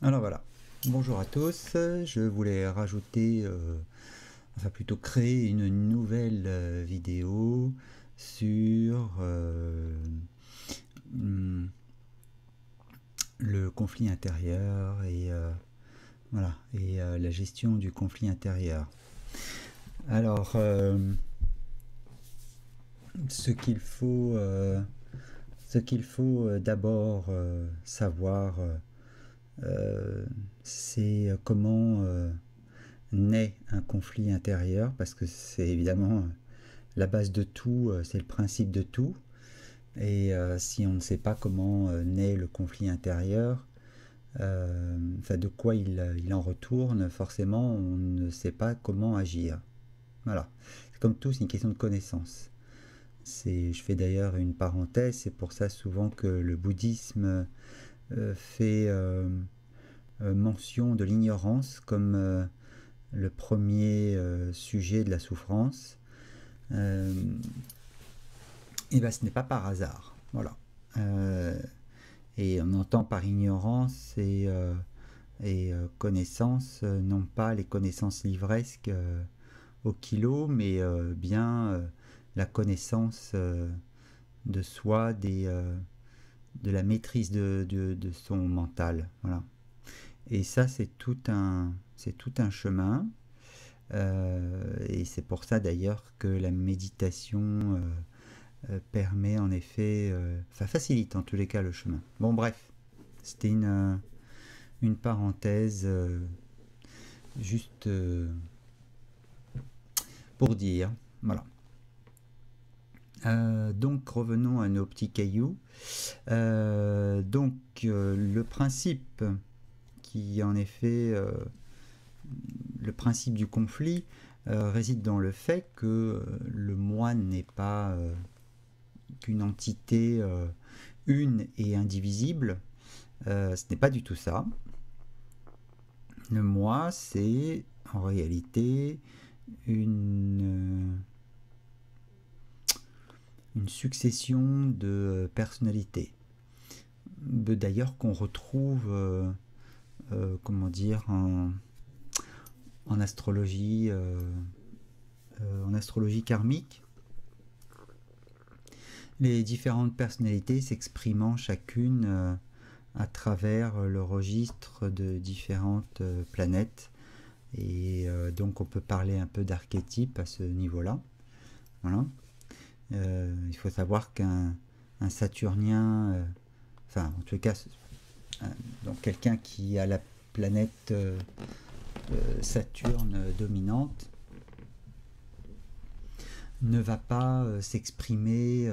Alors voilà, bonjour à tous, je voulais rajouter, enfin plutôt créer une nouvelle vidéo sur hmm, le conflit intérieur et voilà et la gestion du conflit intérieur. Alors, ce qu'il faut, d'abord savoir, c'est comment naît un conflit intérieur, parce que c'est évidemment la base de tout, c'est le principe de tout. Et si on ne sait pas comment naît le conflit intérieur, enfin de quoi il en retourne, forcément on ne sait pas comment agir. Voilà. C'est comme tout, c'est une question de connaissance. Je fais d'ailleurs une parenthèse, c'est pour ça souvent que le bouddhisme fait mention de l'ignorance comme le premier sujet de la souffrance. Euh, et ben ce n'est pas par hasard. Voilà. Euh, et on entend par ignorance et connaissance, non pas les connaissances livresques au kilo, mais bien la connaissance de soi, de la maîtrise de son mental. Voilà. Et ça, c'est tout un chemin. Et c'est pour ça d'ailleurs que la méditation permet en effet, enfin facilite en tous les cas le chemin. Bon bref, c'était une parenthèse juste pour dire. Voilà. Donc revenons à nos petits cailloux. Le principe qui en effet, le principe du conflit réside dans le fait que le moi n'est pas qu'une entité une et indivisible. Ce n'est pas du tout ça. Le moi, c'est en réalité une, une succession de personnalités. D'ailleurs, qu'on retrouve, comment dire, en astrologie karmique. Les différentes personnalités s'exprimant chacune à travers le registre de différentes planètes. Et donc on peut parler un peu d'archétype à ce niveau-là. Voilà. Il faut savoir qu'un Saturnien, enfin en tout cas, donc quelqu'un qui a la planète Saturne dominante, ne va pas s'exprimer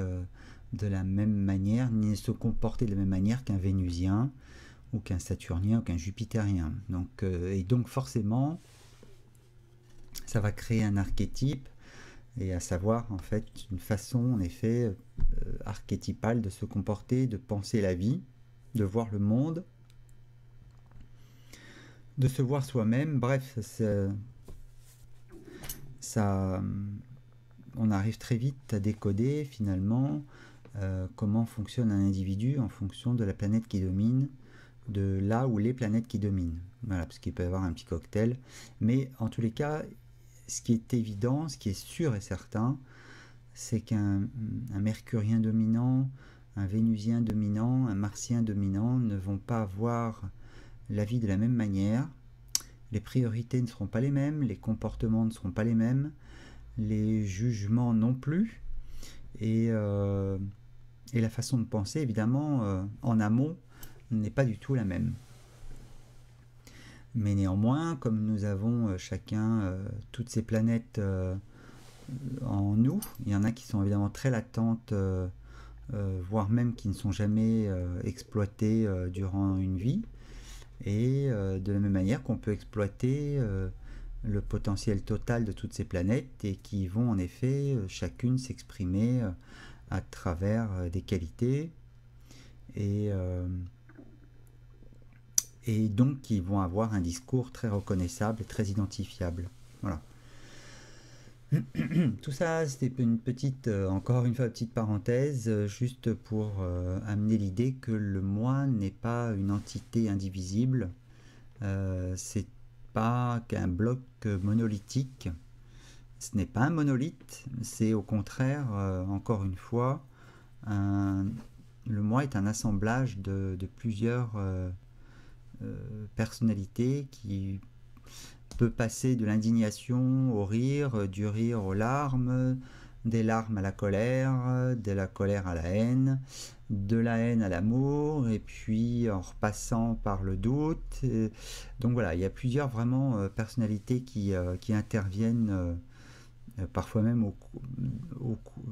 de la même manière, ni se comporter de la même manière qu'un Vénusien, ou qu'un Saturnien, ou qu'un Jupitérien. Donc, et donc forcément, ça va créer un archétype, et à savoir en fait une façon en effet archétypale de se comporter, de penser la vie, de voir le monde, de se voir soi-même. Bref, ça, on arrive très vite à décoder finalement comment fonctionne un individu en fonction de la planète qui domine, de là où les planètes qui dominent. Voilà, parce qu'il peut y avoir un petit cocktail. Mais en tous les cas, ce qui est évident, ce qui est sûr et certain, c'est qu'un mercurien dominant, un vénusien dominant, un martien dominant ne vont pas voir la vie de la même manière. Les priorités ne seront pas les mêmes, les comportements ne seront pas les mêmes, les jugements non plus. Et la façon de penser, évidemment, en amont, n'est pas du tout la même. Mais néanmoins, comme nous avons chacun toutes ces planètes en nous, il y en a qui sont évidemment très latentes, voire même qui ne sont jamais exploitées durant une vie. Et de la même manière qu'on peut exploiter le potentiel total de toutes ces planètes et qui vont en effet chacune s'exprimer à travers des qualités et, et donc qui vont avoir un discours très reconnaissable et très identifiable. Voilà. Tout ça, c'était une petite, encore une fois, petite parenthèse, juste pour amener l'idée que le moi n'est pas une entité indivisible, C'est pas qu'un bloc monolithique. Ce n'est pas un monolithe, c'est au contraire, encore une fois, le moi est un assemblage de plusieurs personnalités qui peut passer de l'indignation au rire, du rire aux larmes, des larmes à la colère, de la colère à la haine, de la haine à l'amour, et puis en repassant par le doute. Donc voilà, il y a plusieurs vraiment personnalités qui interviennent, parfois même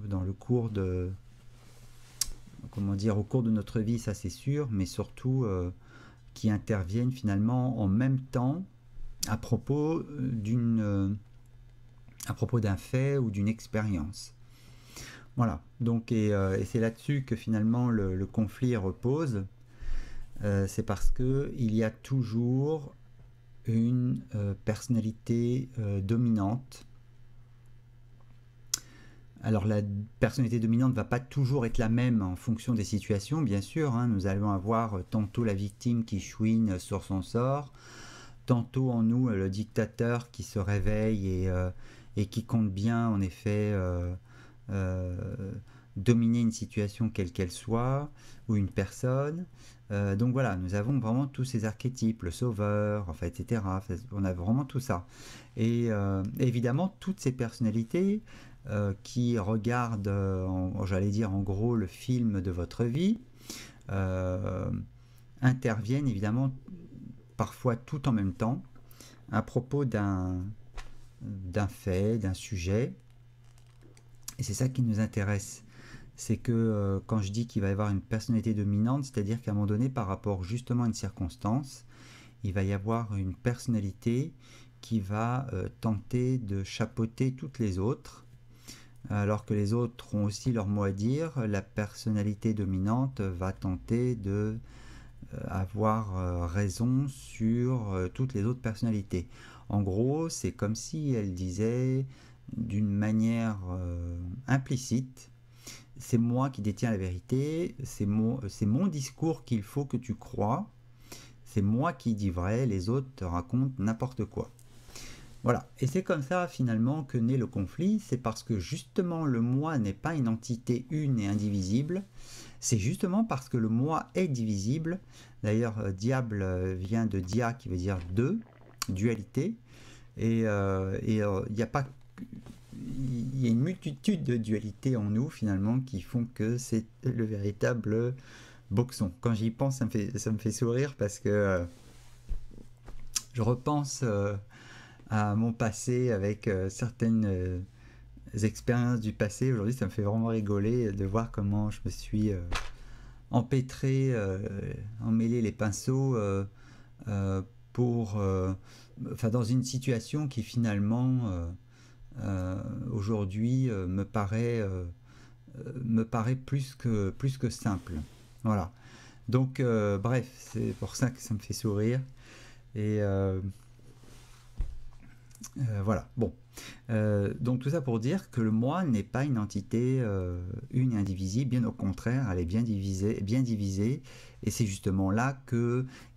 dans le cours de, comment dire, au cours de notre vie, ça c'est sûr, mais surtout qui interviennent finalement en même temps à propos d'un fait ou d'une expérience. Voilà, donc et c'est là-dessus que finalement le conflit repose. C'est parce que il y a toujours une personnalité dominante. Alors la personnalité dominante ne va pas toujours être la même en fonction des situations, bien sûr. Hein. Nous allons avoir tantôt la victime qui chouine sur son sort, tantôt en nous le dictateur qui se réveille et qui compte bien en effet dominer une situation quelle qu'elle soit, ou une personne. Donc voilà, nous avons vraiment tous ces archétypes, le sauveur, enfin, etc. On a vraiment tout ça. Et évidemment, toutes ces personnalités qui regardent, j'allais dire en gros, le film de votre vie, interviennent évidemment parfois tout en même temps à propos d'un fait, d'un sujet. Et c'est ça qui nous intéresse. C'est que quand je dis qu'il va y avoir une personnalité dominante, c'est-à-dire qu'à un moment donné, par rapport justement à une circonstance, il va y avoir une personnalité qui va tenter de chapeauter toutes les autres, alors que les autres ont aussi leur mot à dire. La personnalité dominante va tenter de avoir raison sur toutes les autres personnalités. En gros, c'est comme si elle disait d'une manière implicite, c'est moi qui détiens la vérité, c'est mon discours qu'il faut que tu crois, c'est moi qui dis vrai, les autres te racontent n'importe quoi. Voilà, et c'est comme ça finalement que naît le conflit, c'est parce que justement le moi n'est pas une entité une et indivisible, c'est justement parce que le moi est divisible. D'ailleurs, diable vient de dia qui veut dire deux, dualité, et il n'y a pas, il y a une multitude de dualités en nous finalement qui font que c'est le véritable boxon. Quand j'y pense, ça me fait sourire parce que je repense à mon passé avec certaines expériences du passé. Aujourd'hui, ça me fait vraiment rigoler de voir comment je me suis empêtré, emmêlé les pinceaux pour, dans une situation qui finalement aujourd'hui me paraît plus que simple. Voilà. Donc bref, c'est pour ça que ça me fait sourire. Et voilà. Bon. Donc tout ça pour dire que le moi n'est pas une entité une et indivisible, bien au contraire, elle est bien divisée, et c'est justement là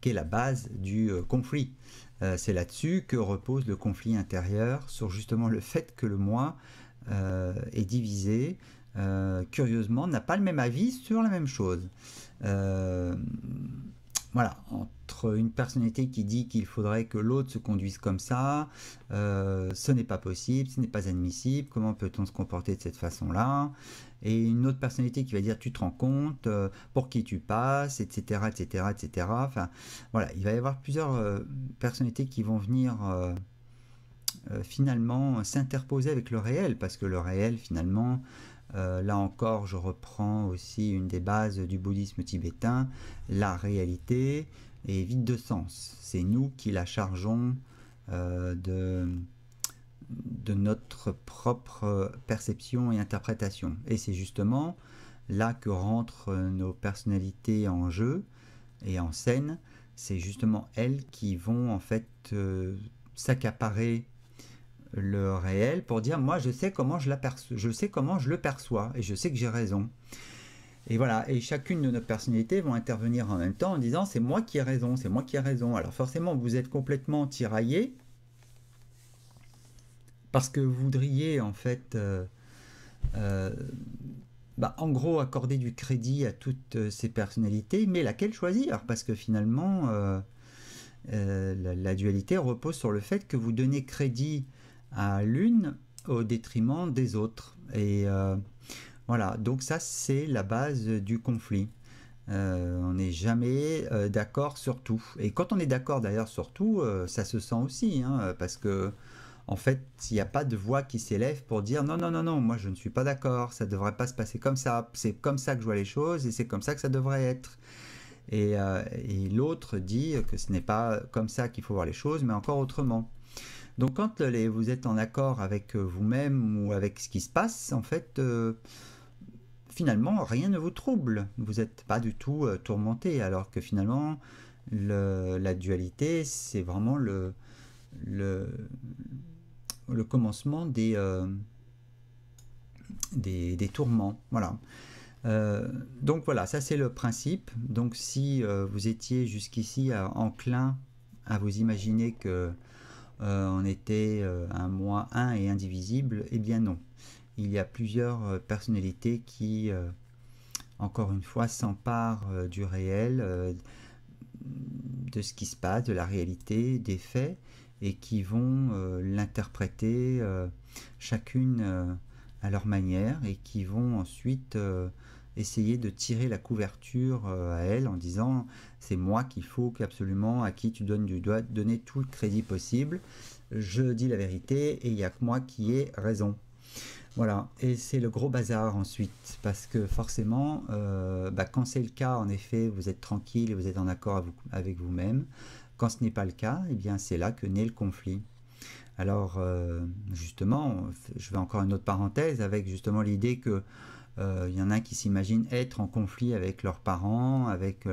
qu'est la base du conflit. C'est là-dessus que repose le conflit intérieur, sur justement le fait que le moi est divisé, curieusement, n'a pas le même avis sur la même chose. Voilà, entre une personnalité qui dit qu'il faudrait que l'autre se conduise comme ça, ce n'est pas possible, ce n'est pas admissible, comment peut-on se comporter de cette façon-là, et une autre personnalité qui va dire tu te rends compte, pour qui tu passes, etc., etc., etc. Enfin, voilà, il va y avoir plusieurs personnalités qui vont venir finalement s'interposer avec le réel, parce que le réel finalement, là encore, je reprends aussi une des bases du bouddhisme tibétain, la réalité est vide de sens. C'est nous qui la chargeons de notre propre perception et interprétation. Et c'est justement là que rentrent nos personnalités en jeu et en scène. C'est justement elles qui vont en fait s'accaparer le réel pour dire moi je sais comment je le perçois et je sais que j'ai raison. Et voilà, et chacune de nos personnalités vont intervenir en même temps en disant c'est moi qui ai raison, c'est moi qui ai raison. Alors forcément, vous êtes complètement tiraillé parce que vous voudriez en fait, euh, en gros, accorder du crédit à toutes ces personnalités, mais laquelle choisir? Parce que finalement, la dualité repose sur le fait que vous donnez crédit à l'une au détriment des autres. Et voilà, donc ça c'est la base du conflit. On n'est jamais d'accord sur tout. Et quand on est d'accord d'ailleurs sur tout, ça se sent aussi, hein, parce que en fait, il n'y a pas de voix qui s'élève pour dire non, non, non, non, moi je ne suis pas d'accord, ça ne devrait pas se passer comme ça, c'est comme ça que je vois les choses et c'est comme ça que ça devrait être. Et l'autre dit que ce n'est pas comme ça qu'il faut voir les choses, mais encore autrement. Donc quand vous êtes en accord avec vous-même ou avec ce qui se passe, en fait, finalement, rien ne vous trouble. Vous n'êtes pas du tout tourmenté, alors que finalement, la dualité, c'est vraiment le, le commencement des tourments. Voilà. Donc voilà, ça c'est le principe. Donc si vous étiez jusqu'ici enclin à vous imaginer que on était un moi un et indivisible, eh bien non. Il y a plusieurs personnalités qui, encore une fois, s'emparent du réel, de ce qui se passe, de la réalité, des faits, et qui vont l'interpréter chacune à leur manière, et qui vont ensuite essayer de tirer la couverture à elle en disant c'est moi qu'il faut absolument à qui tu dois donner tout le crédit possible, je dis la vérité et il n'y a que moi qui ai raison. Voilà, et c'est le gros bazar ensuite, parce que forcément, quand c'est le cas, en effet, vous êtes tranquille et vous êtes en accord avec vous-même. Quand ce n'est pas le cas, eh bien c'est là que naît le conflit. Alors, justement, je vais encore une autre parenthèse avec justement l'idée que y en a qui s'imaginent être en conflit avec leurs parents, avec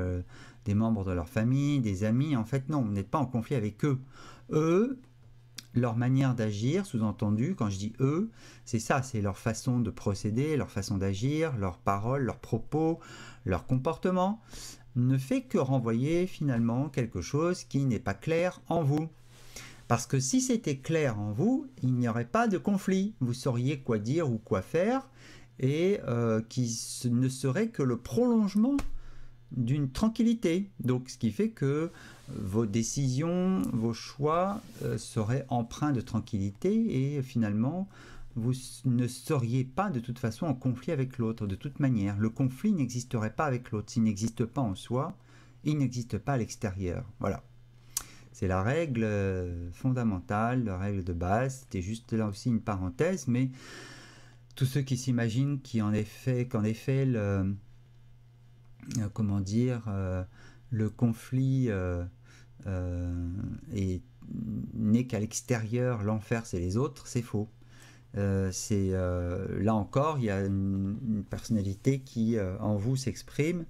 des membres de leur famille, des amis. En fait, non, vous n'êtes pas en conflit avec eux. Eux, leur manière d'agir, sous-entendu, quand je dis eux, c'est ça, c'est leur façon de procéder, leur façon d'agir, leurs paroles, leurs propos, leur comportement, ne fait que renvoyer finalement quelque chose qui n'est pas clair en vous. Parce que si c'était clair en vous, il n'y aurait pas de conflit. Vous sauriez quoi dire ou quoi faire, et qui ne serait que le prolongement d'une tranquillité. Donc ce qui fait que vos décisions, vos choix seraient empreints de tranquillité et finalement vous ne seriez pas de toute façon en conflit avec l'autre de toute manière. Le conflit n'existerait pas avec l'autre. S'il n'existe pas en soi, il n'existe pas à l'extérieur. Voilà. C'est la règle fondamentale, la règle de base. C'était juste là aussi une parenthèse, mais tous ceux qui s'imaginent qu'en effet comment dire, le conflit n'est qu'à l'extérieur, l'enfer c'est les autres, c'est faux. Là encore, il y a une personnalité qui en vous s'exprime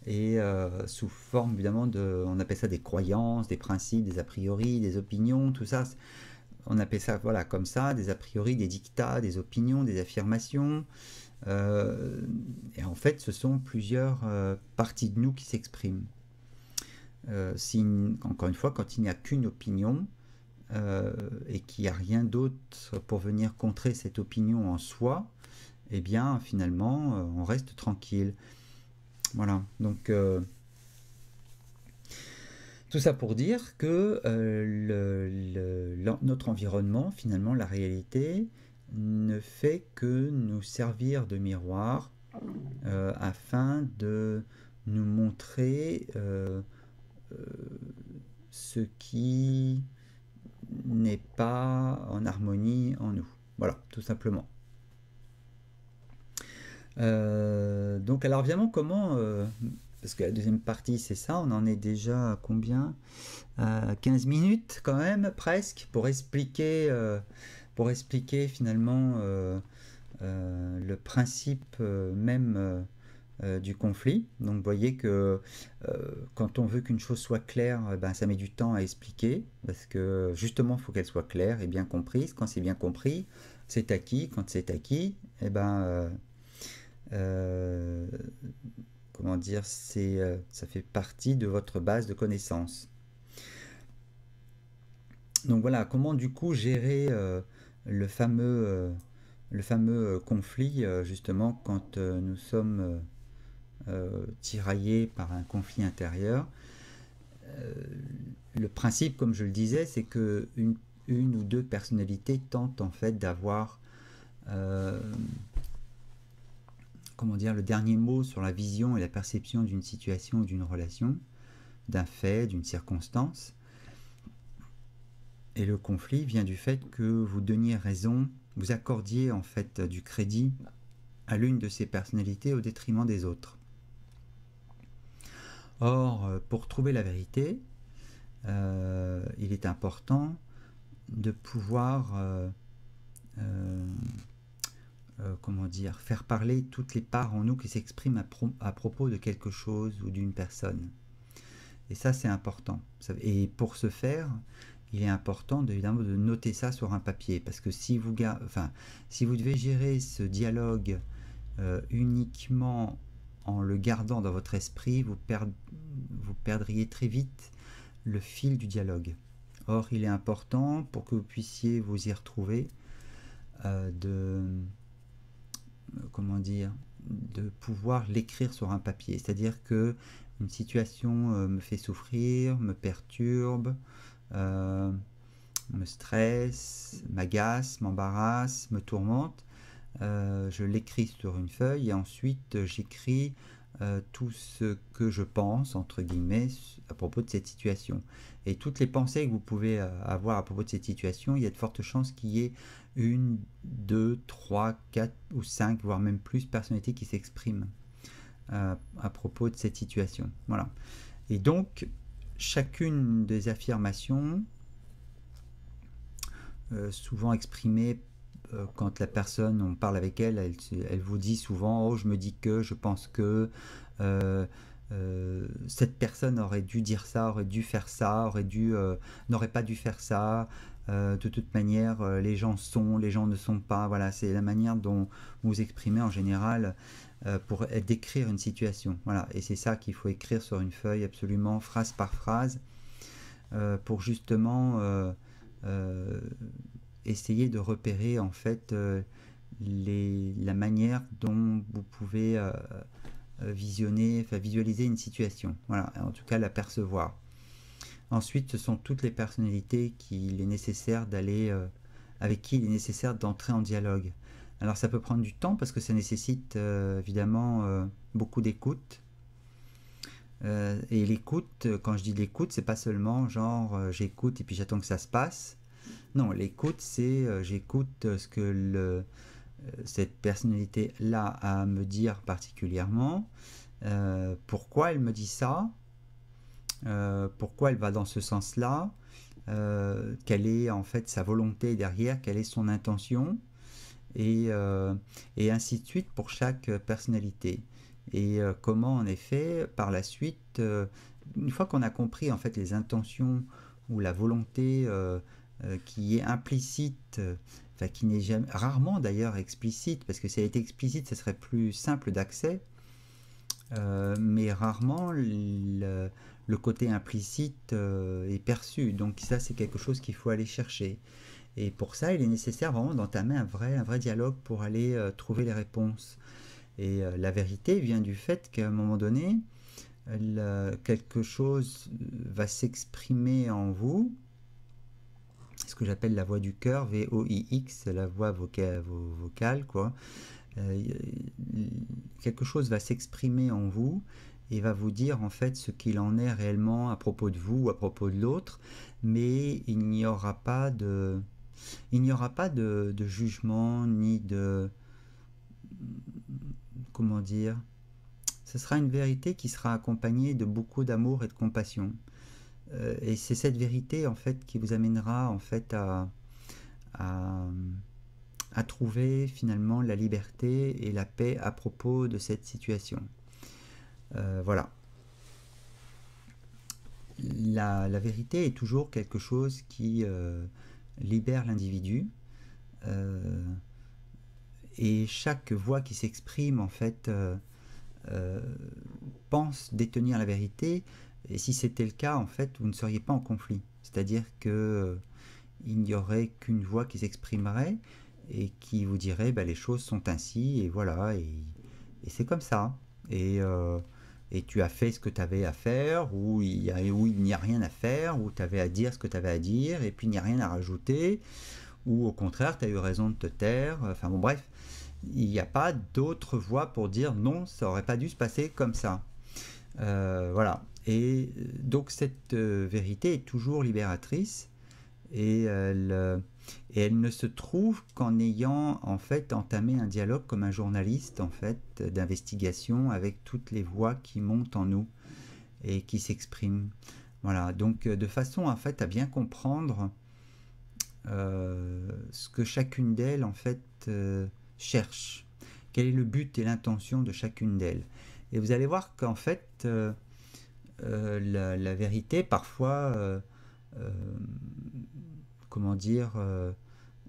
et sous forme évidemment on appelle ça des croyances, des principes, des a priori, des opinions, tout ça. On appelle ça voilà comme ça, des a priori, des dictats, des opinions, des affirmations. Et en fait, ce sont plusieurs parties de nous qui s'expriment. Encore une fois, quand il n'y a qu'une opinion et qu'il n'y a rien d'autre pour venir contrer cette opinion en soi, eh bien, finalement, on reste tranquille. Voilà. Donc, tout ça pour dire que notre environnement, finalement, la réalité, ne fait que nous servir de miroir afin de nous montrer ce qui n'est pas en harmonie en nous. Voilà, tout simplement. Donc alors évidemment comment parce que la deuxième partie c'est ça, on en est déjà à combien, 15 minutes quand même presque pour expliquer finalement le principe même du conflit. Donc vous voyez que quand on veut qu'une chose soit claire, ça met du temps à expliquer parce que justement il faut qu'elle soit claire et bien comprise. Quand c'est bien compris, c'est acquis. Quand c'est acquis, euh, comment dire, ça fait partie de votre base de connaissances. Donc voilà, comment du coup gérer le fameux conflit, justement, quand nous sommes tiraillés par un conflit intérieur. Euh, le principe, comme je le disais, c'est que une ou deux personnalités tentent en fait d'avoir euh, comment dire, le dernier mot sur la vision et la perception d'une situation ou d'une relation, d'un fait, d'une circonstance. Et le conflit vient du fait que vous donniez raison, vous accordiez en fait du crédit à l'une de ces personnalités au détriment des autres. Or, pour trouver la vérité, il est important de pouvoir euh, comment dire, faire parler toutes les parts en nous qui s'expriment à propos de quelque chose ou d'une personne. Et ça, c'est important. Et pour ce faire, il est important évidemment de noter ça sur un papier, parce que si vous devez gérer ce dialogue uniquement en le gardant dans votre esprit, vous perdriez très vite le fil du dialogue. Or, il est important, pour que vous puissiez vous y retrouver, comment dire, de pouvoir l'écrire sur un papier. C'est-à-dire que une situation me fait souffrir, me perturbe, me stresse, m'agace, m'embarrasse, me tourmente. Je l'écris sur une feuille et ensuite j'écris tout ce que je pense, entre guillemets, à propos de cette situation. Et toutes les pensées que vous pouvez avoir à propos de cette situation, il y a de fortes chances qu'il y ait une, deux, trois, quatre ou cinq, voire même plus personnalités qui s'expriment à propos de cette situation. Voilà. Et donc, chacune des affirmations, souvent exprimées quand la personne, on parle avec elle, elle vous dit souvent, oh, je me dis que, je pense que, cette personne aurait dû dire ça, aurait dû faire ça, n'aurait pas dû faire ça. De toute manière, les gens sont, les gens ne sont pas. Voilà, c'est la manière dont vous exprimez en général pour décrire une situation. Voilà, et c'est ça qu'il faut écrire sur une feuille absolument, phrase par phrase, pour justement essayer de repérer en fait la manière dont vous pouvez visualiser une situation. Voilà, en tout cas la percevoir. Ensuite, ce sont toutes les personnalités avec qui il est nécessaire d'entrer en dialogue. Alors ça peut prendre du temps parce que ça nécessite évidemment beaucoup d'écoute. Et l'écoute, quand je dis l'écoute, c'est pas seulement genre j'écoute et puis j'attends que ça se passe. Non, l'écoute, c'est j'écoute ce que cette personnalité-là a à me dire particulièrement, pourquoi elle me dit ça, pourquoi elle va dans ce sens-là, quelle est en fait sa volonté derrière, quelle est son intention, et ainsi de suite pour chaque personnalité. Et comment en effet, par la suite, une fois qu'on a compris en fait les intentions ou la volonté qui est implicite, enfin qui n'est jamais, rarement d'ailleurs explicite, parce que si elle était explicite, ce serait plus simple d'accès, mais rarement le côté implicite est perçu. Donc ça, c'est quelque chose qu'il faut aller chercher. Et pour ça, il est nécessaire vraiment d'entamer un vrai dialogue pour aller trouver les réponses. Et la vérité vient du fait qu'à un moment donné, quelque chose va s'exprimer en vous, ce que j'appelle la voix du cœur, V-O-I-X, la voix vocale, quoi. Quelque chose va s'exprimer en vous et va vous dire en fait ce qu'il en est réellement à propos de vous ou à propos de l'autre, mais il n'y aura pas de jugement ni de, comment dire, ce sera une vérité qui sera accompagnée de beaucoup d'amour et de compassion. Et c'est cette vérité en fait qui vous amènera en fait à, à trouver finalement la liberté et la paix à propos de cette situation. Voilà. La vérité est toujours quelque chose qui libère l'individu et chaque voix qui s'exprime en fait pense détenir la vérité, et si c'était le cas en fait vous ne seriez pas en conflit, c'est-à-dire que il n'y aurait qu'une voix qui s'exprimerait et qui vous dirait bah, les choses sont ainsi et voilà et c'est comme ça et tu as fait ce que tu avais à faire ou il n'y a rien à faire ou tu avais à dire ce que tu avais à dire et puis il n'y a rien à rajouter ou au contraire tu as eu raison de te taire, enfin bon bref, il n'y a pas d'autre voie pour dire non, ça aurait pas dû se passer comme ça. Voilà. Donc cette vérité est toujours libératrice et elle ne se trouve qu'en ayant en fait entamé un dialogue comme un journaliste en fait d'investigation avec toutes les voix qui montent en nous et qui s'expriment. Voilà. Donc de façon en fait à bien comprendre ce que chacune d'elles en fait cherche, quel est le but et l'intention de chacune d'elles. Et vous allez voir qu'en fait, la vérité, parfois, comment dire,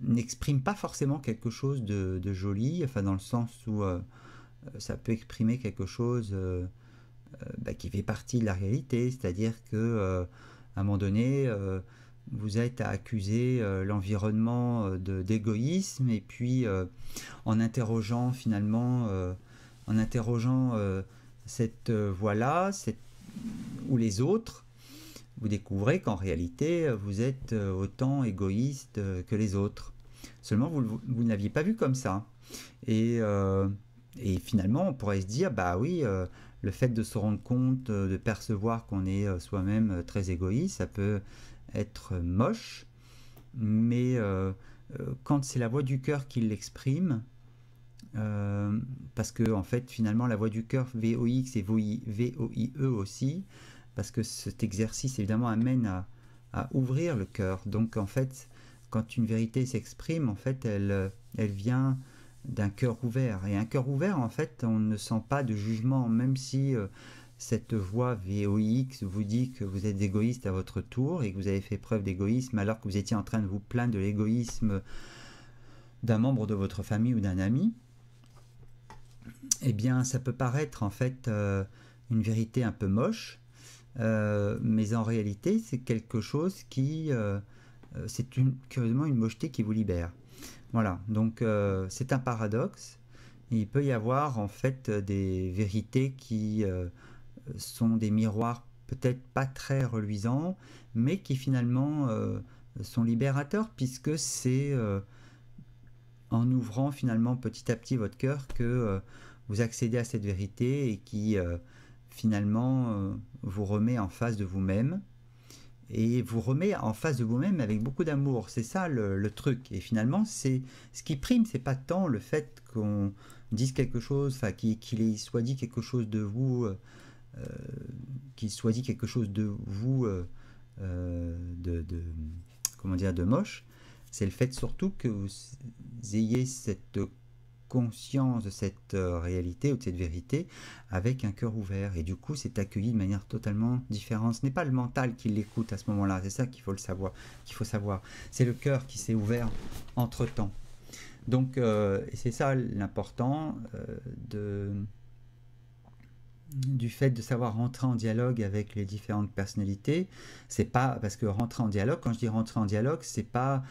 n'exprime pas forcément quelque chose de joli, enfin dans le sens où ça peut exprimer quelque chose qui fait partie de la réalité, c'est-à-dire que à un moment donné, vous êtes à accuser l'environnement d'égoïsme et puis en interrogeant finalement, en interrogeant cette voie-là, ou les autres, vous découvrez qu'en réalité vous êtes autant égoïste que les autres. Seulement vous ne l'aviez pas vu comme ça. Et finalement on pourrait se dire bah oui, le fait de se rendre compte, de percevoir qu'on est soi-même très égoïste, ça peut être moche, mais quand c'est la voix du cœur qui l'exprime, parce que en fait finalement la voix du cœur VOX et VOIE aussi, parce que cet exercice évidemment amène à ouvrir le cœur. Donc en fait quand une vérité s'exprime, en fait elle vient d'un cœur ouvert, et un cœur ouvert en fait on ne sent pas de jugement, même si cette voix VOX vous dit que vous êtes égoïste à votre tour et que vous avez fait preuve d'égoïsme alors que vous étiez en train de vous plaindre de l'égoïsme d'un membre de votre famille ou d'un ami. Eh bien ça peut paraître en fait une vérité un peu moche, mais en réalité c'est quelque chose qui c'est curieusement une mocheté qui vous libère. Voilà, donc c'est un paradoxe. Il peut y avoir en fait des vérités qui sont des miroirs peut-être pas très reluisants, mais qui finalement sont libérateurs, puisque c'est en ouvrant finalement petit à petit votre cœur que vous accédez à cette vérité et qui finalement vous remet en face de vous-même. Et vous remet en face de vous-même avec beaucoup d'amour. C'est ça le truc. Et finalement, c'est ce qui prime, c'est pas tant le fait qu'on dise quelque chose, enfin qu'il soit dit quelque chose de vous, qu'il soit dit quelque chose de vous, comment dire, de moche. C'est le fait surtout que vous ayez cette conscience de cette réalité ou de cette vérité avec un cœur ouvert, et du coup c'est accueilli de manière totalement différente. Ce n'est pas le mental qui l'écoute à ce moment-là, c'est ça qu'il faut savoir, c'est le cœur qui s'est ouvert entre temps. Donc c'est ça l'important du fait de savoir rentrer en dialogue avec les différentes personnalités. C'est pas parce que rentrer en dialogue, quand je dis rentrer en dialogue, c'est pas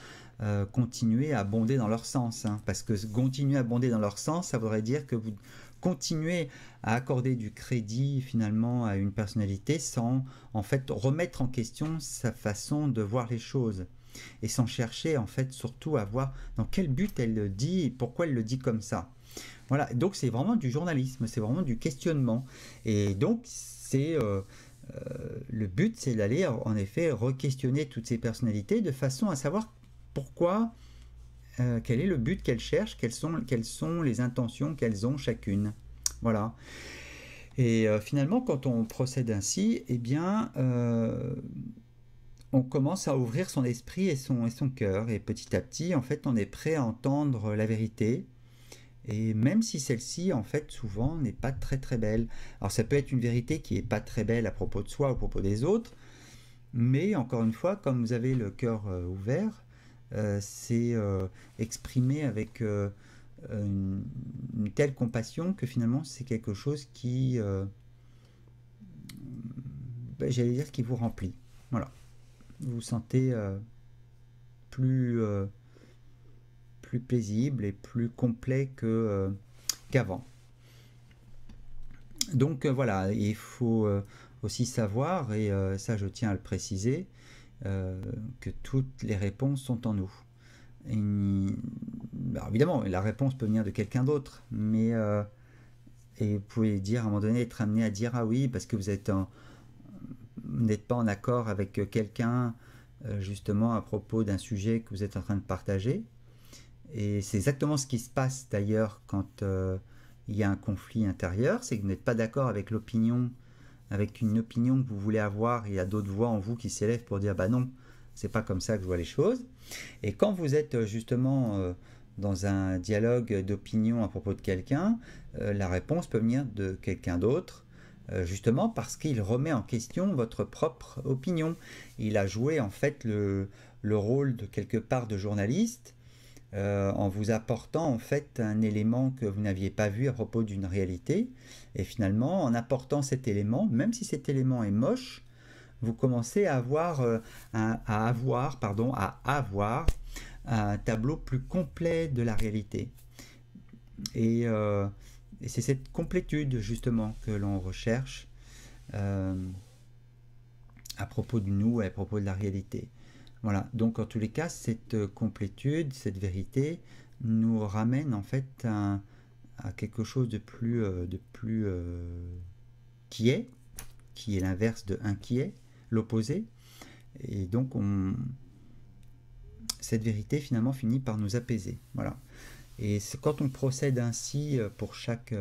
continuer à bonder dans leur sens, hein, parce que continuer à bonder dans leur sens, ça voudrait dire que vous continuez à accorder du crédit finalement à une personnalité sans en fait remettre en question sa façon de voir les choses, et sans chercher en fait surtout à voir dans quel but elle le dit et pourquoi elle le dit comme ça. Voilà, donc c'est vraiment du journalisme, c'est vraiment du questionnement, et donc c'est le but, c'est d'aller en effet re-questionner toutes ces personnalités de façon à savoir pourquoi, quel est le but qu'elles cherchent, quelles sont les intentions qu'elles ont chacune. Voilà. Et finalement, quand on procède ainsi, eh bien, on commence à ouvrir son esprit et son cœur, et petit à petit, en fait, on est prêt à entendre la vérité. Et même si celle-ci, en fait, souvent, n'est pas très très belle. Alors ça peut être une vérité qui n'est pas très belle à propos de soi ou à propos des autres, mais encore une fois, comme vous avez le cœur ouvert, c'est exprimé avec une telle compassion que finalement c'est quelque chose qui, j'allais dire, qui vous remplit. Voilà. Vous vous sentez plus, plus paisible et plus complet qu'avant. Donc voilà, il faut aussi savoir, et ça je tiens à le préciser, que toutes les réponses sont en nous. Alors évidemment, la réponse peut venir de quelqu'un d'autre, mais et vous pouvez dire à un moment donné, être amené à dire ah oui, parce que vous n'êtes pas en accord avec quelqu'un justement à propos d'un sujet que vous êtes en train de partager. Et c'est exactement ce qui se passe d'ailleurs quand il y a un conflit intérieur, c'est que vous n'êtes pas d'accord avec l'opinion, avec une opinion que vous voulez avoir, et il y a d'autres voix en vous qui s'élèvent pour dire bah non, c'est pas comme ça que je vois les choses. Et quand vous êtes justement dans un dialogue d'opinion à propos de quelqu'un, la réponse peut venir de quelqu'un d'autre, justement parce qu'il remet en question votre propre opinion. Il a joué en fait le rôle de quelque part de journaliste, en vous apportant en fait un élément que vous n'aviez pas vu à propos d'une réalité, et finalement en apportant cet élément, même si cet élément est moche, vous commencez à avoir un tableau plus complet de la réalité. Et, et c'est cette complétude justement que l'on recherche euh, à propos de nous et à propos de la réalité. Voilà, donc en tous les cas, cette complétude, cette vérité nous ramène en fait à quelque chose de plus, qui est l'inverse de inquiet, l'opposé. Et donc cette vérité finalement finit par nous apaiser. Voilà. Et quand on procède ainsi pour chaque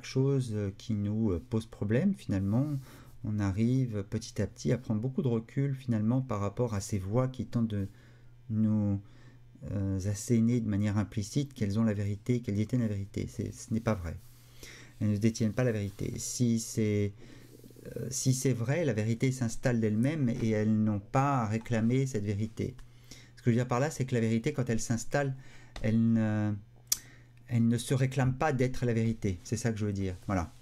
chose qui nous pose problème, finalement, on arrive petit à petit à prendre beaucoup de recul finalement par rapport à ces voix qui tentent de nous asséner de manière implicite qu'elles ont la vérité, qu'elles détiennent la vérité. Ce n'est pas vrai. Elles ne détiennent pas la vérité. Si c'est vrai, la vérité s'installe d'elle-même et elles n'ont pas à réclamer cette vérité. Ce que je veux dire par là, c'est que la vérité, quand elle s'installe, elle ne se réclame pas d'être la vérité. C'est ça que je veux dire. Voilà.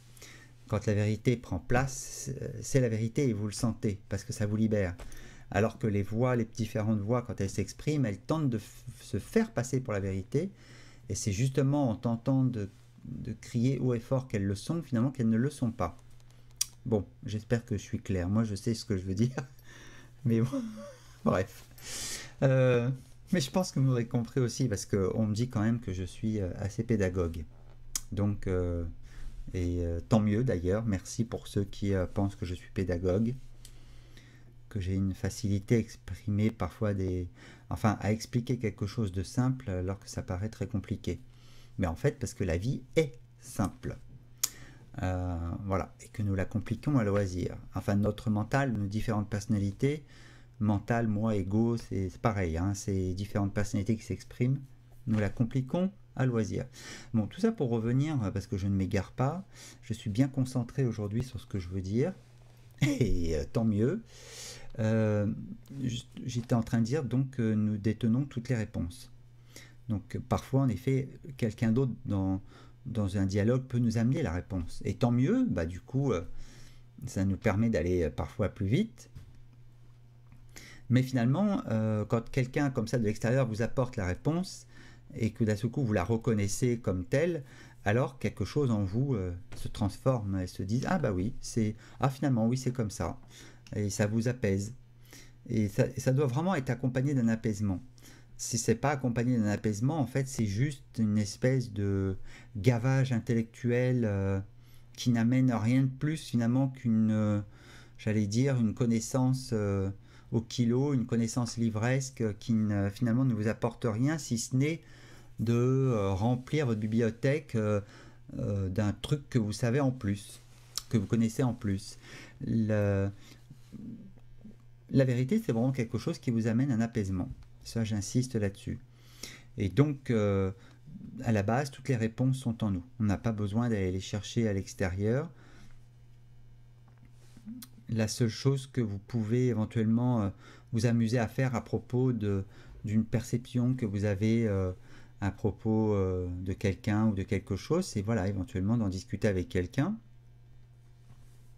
Quand la vérité prend place, c'est la vérité et vous le sentez, parce que ça vous libère. Alors que les voix, les différentes voix, quand elles s'expriment, elles tentent de se faire passer pour la vérité, et c'est justement en tentant de crier haut et fort qu'elles le sont, finalement, qu'elles ne le sont pas. Bon, j'espère que je suis clair. Moi, je sais ce que je veux dire, mais bon, bref. Mais je pense que vous aurez compris aussi, parce qu'on me dit quand même que je suis assez pédagogue. Donc, tant mieux d'ailleurs. Merci pour ceux qui pensent que je suis pédagogue, que j'ai une facilité à exprimer parfois à expliquer quelque chose de simple alors que ça paraît très compliqué. Mais en fait, parce que la vie est simple. Voilà, et que nous la compliquons à loisir. Enfin, notre mental, nos différentes personnalités, mental, moi, ego, c'est pareil, hein, c'est différentes personnalités qui s'expriment, nous la compliquons à loisir. Bon, tout ça pour revenir, parce que je ne m'égare pas, je suis bien concentré aujourd'hui sur ce que je veux dire, et tant mieux. J'étais en train de dire donc que nous détenons toutes les réponses. Donc parfois, en effet, quelqu'un d'autre dans un dialogue peut nous amener la réponse. Et tant mieux, bah, du coup, ça nous permet d'aller parfois plus vite. Mais finalement, quand quelqu'un comme ça de l'extérieur vous apporte la réponse et que d'un seul coup vous la reconnaissez comme telle, alors quelque chose en vous se transforme et se dit ah bah oui, finalement oui c'est comme ça. Et ça vous apaise. Et ça doit vraiment être accompagné d'un apaisement. Si c'est pas accompagné d'un apaisement, en fait, c'est juste une espèce de gavage intellectuel qui n'amène rien de plus finalement qu'une, j'allais dire, une connaissance au kilo, une connaissance livresque qui finalement ne vous apporte rien si ce n'est de remplir votre bibliothèque d'un truc que vous savez en plus, que vous connaissez en plus. La vérité, c'est vraiment quelque chose qui vous amène un apaisement. Ça, j'insiste là-dessus. Et donc, à la base, toutes les réponses sont en nous. On n'a pas besoin d'aller les chercher à l'extérieur. La seule chose que vous pouvez éventuellement vous amuser à faire à propos d'une perception que vous avez à propos de quelqu'un ou de quelque chose, c'est voilà, éventuellement d'en discuter avec quelqu'un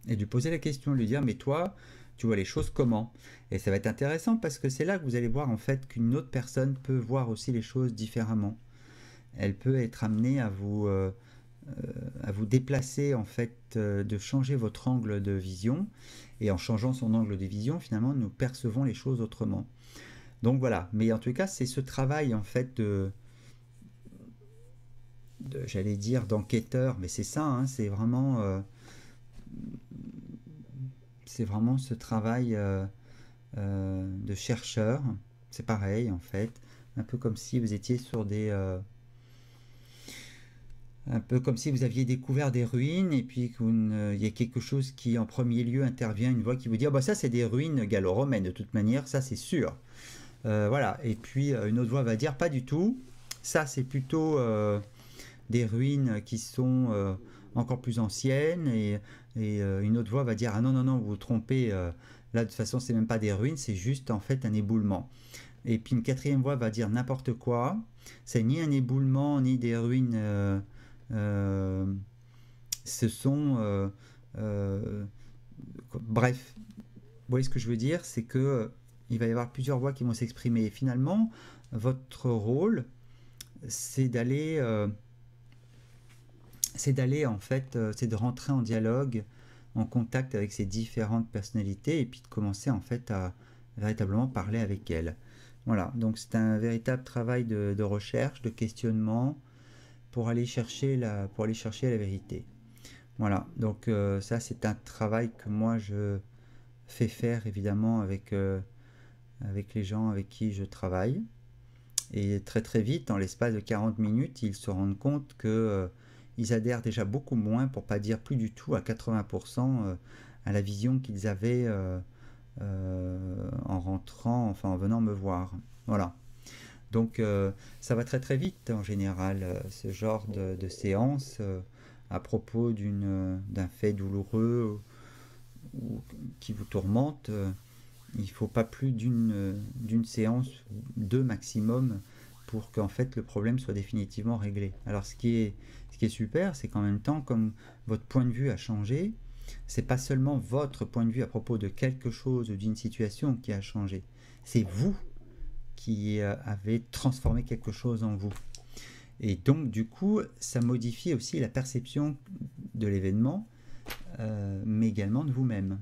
et de lui poser la question, de lui dire mais toi, tu vois les choses comment? Et ça va être intéressant parce que c'est là que vous allez voir en fait qu'une autre personne peut voir aussi les choses différemment. Elle peut être amenée à vous déplacer en fait, de changer votre angle de vision et en changeant son angle de vision finalement nous percevons les choses autrement. Donc voilà, mais en tout cas c'est ce travail en fait j'allais dire d'enquêteur, mais c'est ça, hein, c'est vraiment ce travail de chercheur. C'est pareil en fait, un peu comme si vous étiez sur un peu comme si vous aviez découvert des ruines et puis qu'il y a quelque chose qui en premier lieu intervient, une voix qui vous dit ah bah ça c'est des ruines gallo-romaines de toute manière, ça c'est sûr. Voilà, et puis une autre voix va dire pas du tout, ça c'est plutôt des ruines qui sont encore plus anciennes et une autre voix va dire ah non non non vous vous trompez, là de toute façon c'est même pas des ruines, c'est juste en fait un éboulement. Et puis une quatrième voix va dire n'importe quoi, c'est ni un éboulement ni des ruines, euh, ce sont euh, bref, vous voyez ce que je veux dire, c'est que il va y avoir plusieurs voix qui vont s'exprimer et finalement votre rôle c'est d'aller en fait, c'est de rentrer en dialogue, en contact avec ces différentes personnalités et puis de commencer en fait à véritablement parler avec elles. Voilà, donc c'est un véritable travail de recherche, de questionnement pour aller chercher la vérité. Voilà, donc ça c'est un travail que moi je fais faire évidemment avec les gens avec qui je travaille. Et très très vite, en l'espace de 40 minutes, ils se rendent compte que ils adhèrent déjà beaucoup moins, pour pas dire plus du tout, à 80% à la vision qu'ils avaient en rentrant, enfin en venant me voir. Voilà. Donc ça va très très vite en général, ce genre de séance à propos d'un fait douloureux ou qui vous tourmente. Il ne faut pas plus d'une séance, deux maximum, pour qu'en fait le problème soit définitivement réglé. Alors ce qui est super, c'est qu'en même temps, comme votre point de vue a changé, c'est pas seulement votre point de vue à propos de quelque chose ou d'une situation qui a changé, c'est vous qui avez transformé quelque chose en vous. Et donc du coup, ça modifie aussi la perception de l'événement, mais également de vous-même.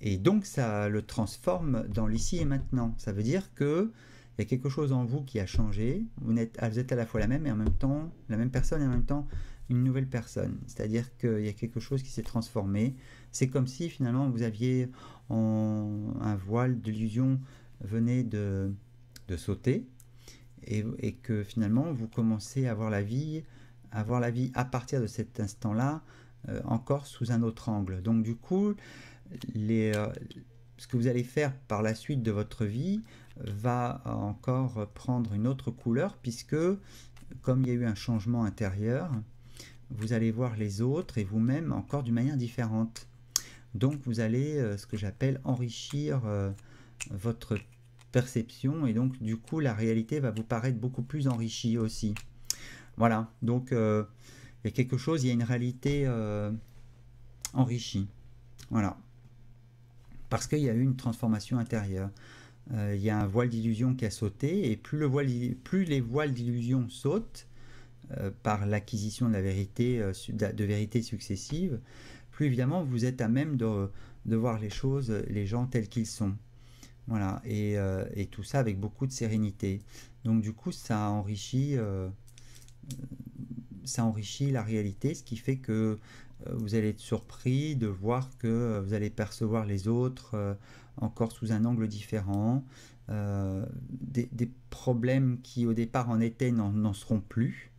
Et donc ça le transforme dans l'ici et maintenant. Ça veut dire que il y a quelque chose en vous qui a changé. Vous êtes à la fois la même et en même temps la même personne et en même temps une nouvelle personne. C'est-à-dire qu'il y a quelque chose qui s'est transformé. C'est comme si finalement vous aviez un voile d'illusion venait de sauter et que finalement vous commencez à voir la vie à partir de cet instant-là, encore sous un autre angle. Donc du coup, ce que vous allez faire par la suite de votre vie va encore prendre une autre couleur puisque comme il y a eu un changement intérieur, vous allez voir les autres et vous-même encore d'une manière différente. Donc vous allez, ce que j'appelle, enrichir votre perception et donc du coup la réalité va vous paraître beaucoup plus enrichie aussi. Voilà, donc il y a quelque chose, il y a une réalité enrichie. Voilà, parce qu'il y a eu une transformation intérieure. Il y a un voile d'illusion qui a sauté et plus les voiles d'illusion sautent par l'acquisition de la vérité, de vérités successives, plus évidemment vous êtes à même de voir les choses, les gens tels qu'ils sont. Voilà, et tout ça avec beaucoup de sérénité. Donc du coup, ça enrichit la réalité, ce qui fait que vous allez être surpris de voir que vous allez percevoir les autres encore sous un angle différent. Des problèmes qui au départ en étaient n'en seront plus.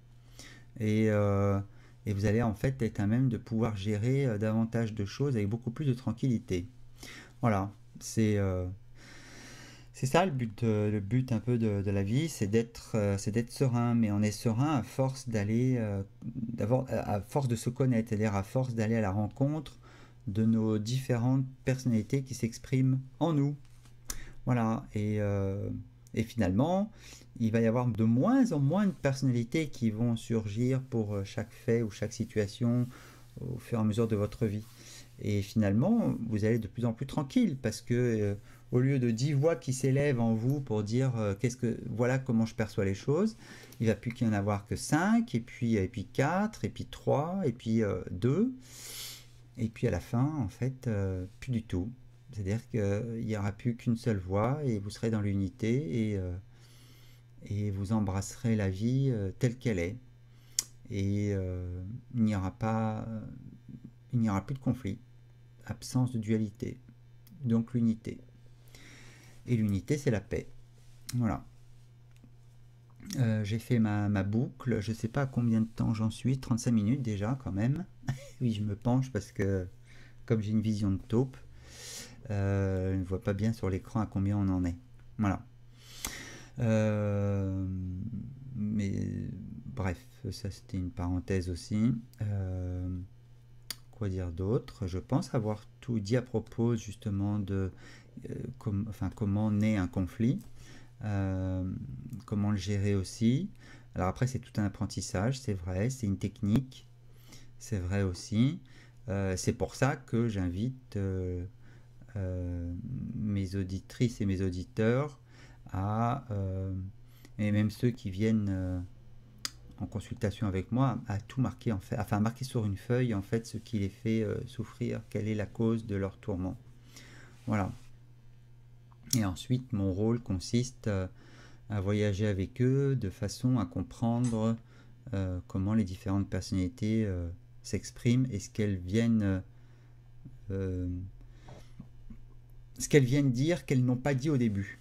Et vous allez en fait être à même de pouvoir gérer davantage de choses avec beaucoup plus de tranquillité. Voilà, c'est ça le but un peu de la vie, c'est d'être serein, mais on est serein à force à force de se connaître, c'est-à-dire à force d'aller à la rencontre de nos différentes personnalités qui s'expriment en nous. Voilà, Et finalement, il va y avoir de moins en moins de personnalités qui vont surgir pour chaque fait ou chaque situation au fur et à mesure de votre vie. Et finalement, vous allez de plus en plus tranquille parce que au lieu de 10 voix qui s'élèvent en vous pour dire voilà comment je perçois les choses, il ne va plus qu'il y en avoir que 5, et puis 4, et puis 3, et puis 2. Et puis à la fin, en fait, plus du tout. C'est-à-dire qu'il n'y aura plus qu'une seule voix et vous serez dans l'unité et vous embrasserez la vie telle qu'elle est. Et il n'y aura pas, il n'y aura plus de conflit, absence de dualité, donc l'unité. Et l'unité, c'est la paix. Voilà. J'ai fait ma boucle, je ne sais pas à combien de temps j'en suis, 35 minutes déjà quand même. Oui, je me penche parce que comme j'ai une vision de taupe, je ne vois pas bien sur l'écran à combien on en est. Voilà. Mais bref, ça c'était une parenthèse aussi. Quoi dire d'autre? Je pense avoir tout dit à propos justement de comment naît un conflit, comment le gérer aussi. Alors après c'est tout un apprentissage, c'est vrai, c'est une technique, c'est vrai aussi. C'est pour ça que j'invite mes auditrices et mes auditeurs et même ceux qui viennent en consultation avec moi, à tout marquer en fait, enfin marquer sur une feuille en fait ce qui les fait souffrir, quelle est la cause de leur tourment. Voilà. Et ensuite, mon rôle consiste à voyager avec eux de façon à comprendre comment les différentes personnalités s'expriment et ce qu'elles viennent dire qu'elles n'ont pas dit au début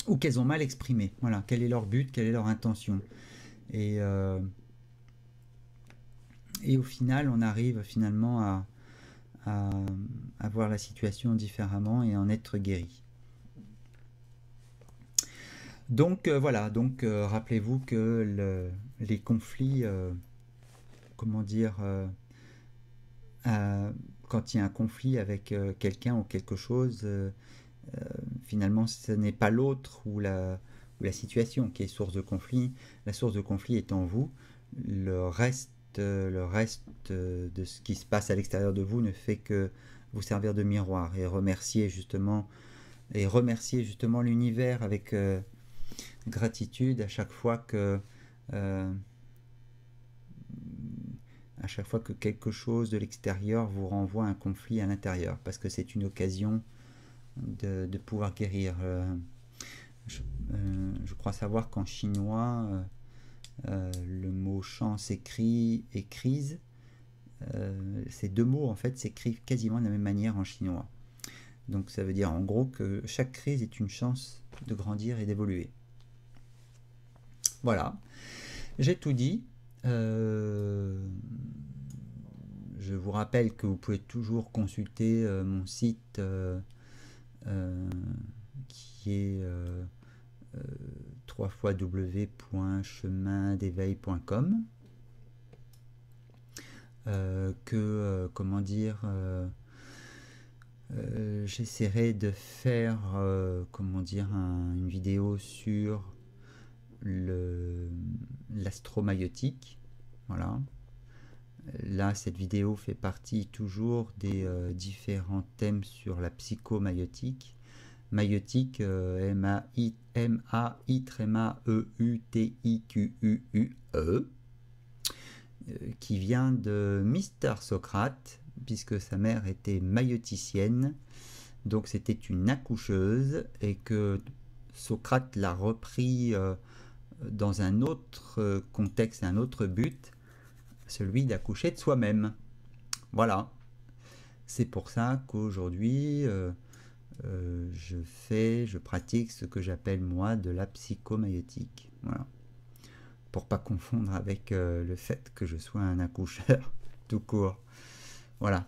ou qu'elles ont mal exprimé. Voilà, quel est leur but, quelle est leur intention. Et au final, on arrive finalement à voir la situation différemment et en être guéri. Donc voilà, donc rappelez-vous que les conflits, comment dire, quand il y a un conflit avec quelqu'un ou quelque chose, finalement ce n'est pas l'autre ou la situation qui est source de conflit. La source de conflit est en vous. Le reste de ce qui se passe à l'extérieur de vous ne fait que vous servir de miroir et remercier justement l'univers avec gratitude à chaque fois que quelque chose de l'extérieur vous renvoie un conflit à l'intérieur, parce que c'est une occasion de pouvoir guérir. Je crois savoir qu'en chinois, le mot chant s'écrit et crise. Ces deux mots en fait s'écrivent quasiment de la même manière en chinois. Donc ça veut dire en gros que chaque crise est une chance de grandir et d'évoluer. Voilà, j'ai tout dit. Je vous rappelle que vous pouvez toujours consulter mon site qui est www.chemindéveil.com. Comment dire, j'essaierai de faire comment dire une vidéo sur l'astromaïotique. Voilà. Là, cette vidéo fait partie toujours des différents thèmes sur la psychomaïotique. Maïotique, M-A-I-E-U-T-I-Q-U-U-E, qui vient de Mister Socrate, puisque sa mère était maïoticienne, donc c'était une accoucheuse, et que Socrate l'a repris dans un autre contexte, un autre but, celui d'accoucher de soi-même. Voilà. C'est pour ça qu'aujourd'hui, je pratique ce que j'appelle moi de la psychomaïotique. Voilà. Pour pas confondre avec le fait que je sois un accoucheur tout court. Voilà.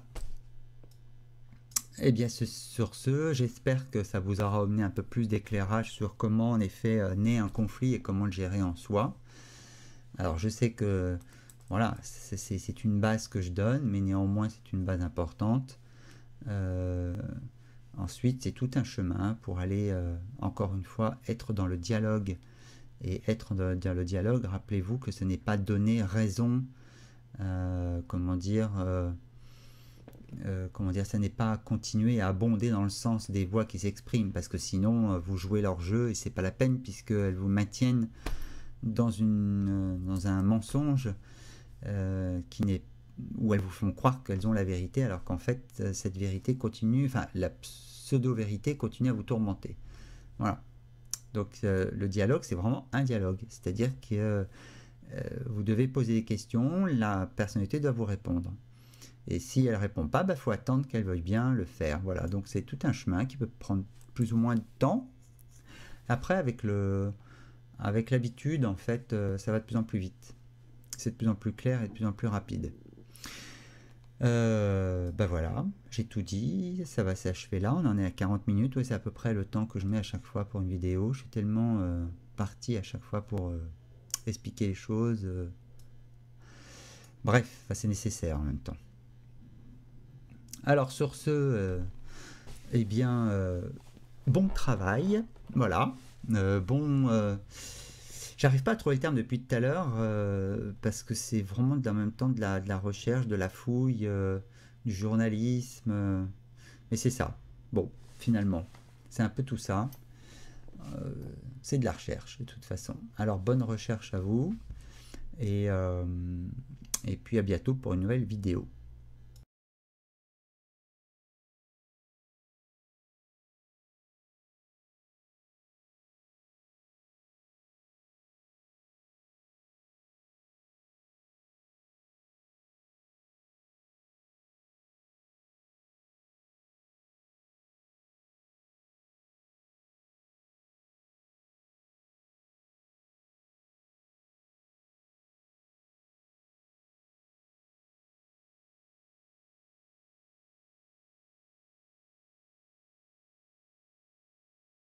Et bien sur ce, j'espère que ça vous aura amené un peu plus d'éclairage sur comment en effet naît un conflit et comment le gérer en soi. Alors je sais que voilà, c'est une base que je donne, mais néanmoins c'est une base importante. Ensuite, c'est tout un chemin pour aller, encore une fois, être dans le dialogue. Et être dans le dialogue, rappelez-vous que ce n'est pas donner raison, comment dire, ça n'est pas continuer à abonder dans le sens des voix qui s'expriment, parce que sinon, vous jouez leur jeu et c'est pas la peine, puisqu'elles vous maintiennent dans un mensonge qui n'est où elles vous font croire qu'elles ont la vérité, alors qu'en fait, cette vérité continue, enfin, la pseudo-vérité continue à vous tourmenter. Voilà. Donc, le dialogue, c'est vraiment un dialogue. C'est-à-dire que vous devez poser des questions, la personnalité doit vous répondre. Et si elle ne répond pas, faut attendre qu'elle veuille bien le faire. Voilà. Donc, c'est tout un chemin qui peut prendre plus ou moins de temps. Après, avec l'habitude, en fait, ça va de plus en plus vite. C'est de plus en plus clair et de plus en plus rapide. Voilà, j'ai tout dit, ça va s'achever là, on en est à 40 minutes, ouais, c'est à peu près le temps que je mets à chaque fois pour une vidéo. Je suis tellement parti à chaque fois pour expliquer les choses. Bref, c'est nécessaire en même temps. Alors sur ce, eh bien, bon travail, voilà, j'arrive pas à trouver le terme depuis tout à l'heure parce que c'est vraiment en même temps de la recherche, de la fouille, du journalisme. Mais c'est ça. Bon, finalement, c'est un peu tout ça. C'est de la recherche de toute façon. Alors bonne recherche à vous et puis à bientôt pour une nouvelle vidéo.